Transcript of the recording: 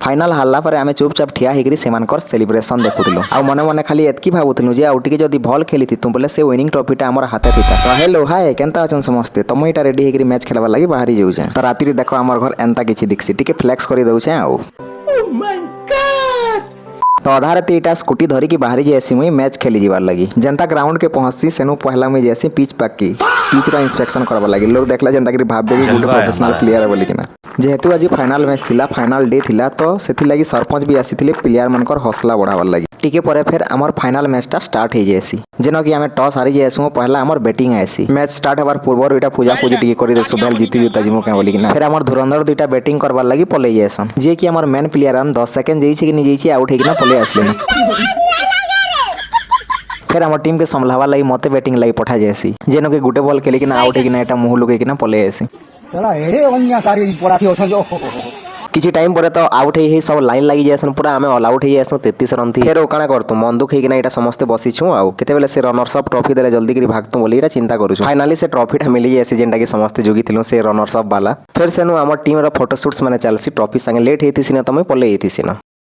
Final हारला पर आमे चुपचाप ठिया होकर सेमानकर सेलिब्रेशन देखुलु आ मने मने खाली एतकी भाबुलु जे आउ टिके जदी भल खेलिथितु बोले से विनिंग ट्रॉफीटा हमर हाथे थिता। तो हेलो हाय केनता अछन समस्ते तम इटा रेडी होकर मैच खेलबा लागि बाहरी जाउछे। तो राति रे देखो हमर घर एंता किछि दिखसी टिके फ्लेक्स करि दउछे आउ। तो अधारे तीटा स्कूटी धरी की बाहरी जैसी मुई मैच खेली जीवार लगी जनता ग्राउंड के पहुंचसी सेनु पहला मुई जैसी पिच पक्की पिच रा इंस्पेक्शन करबा लगी लोग देखला जनता कि भाबबे कि गुड प्रोफेशनल प्लेयर बोली किना। जेहेतु आज फाइनल मैच थिला फाइनल डे थिला तो सेथि लगी सरपंच भी आसीथिले प्लेयर मनकर हौसला बढ़ावर लगी। टिके परे फिर हमर फाइनल मैचटा स्टार्ट हो जायसी जेनो कि हमें टॉस हारी जायसु पहला हमर बैटिंग आयसी मैच स्टार्ट होबार पूर्व इटा पूजा पूजी टिके करि देसु भेल जीति जुता जिमु के बोली किना। फिर हमर धुरंधर दुइटा बैटिंग करबार लगी पले जायसन जे कि हमर मेन प्लेयर हम 10 सेकंड जइछि कि नि जइछि आउट हेकिना पले आसले। फिर हम टीम के संभलावा लगी मते बैटिंग लगी पठा जायसी जेनो कि गुटे बॉल खेली किना आउट हेकिना एटा मुह लुके किना पले आसी। चला एडे अन्या कार्य पड़ाथि अछ जो किछि टाइम पर तो आउट हे सब लाइन लागि जायसन पूरा हमें ऑल आउट हे जायसन 33 रन थी। फिर ओकाना करतु मन दुख हेकिना एटा समस्त बसिछु आउ केते बेले से रनर्स अप ट्रॉफी देले जल्दी करी भागतु बोली एटा चिंता करूछु। फाइनली से ट्रॉफीटा मिली जायसी जेंटा कि समस्त जोगी थिलु से रनर्स अप वाला। फिर सेनु हमर टीम रो फोटो शूट्स माने चलसी ट्रॉफी संगे लेट हेतिसिना तमे पले हेतिसिना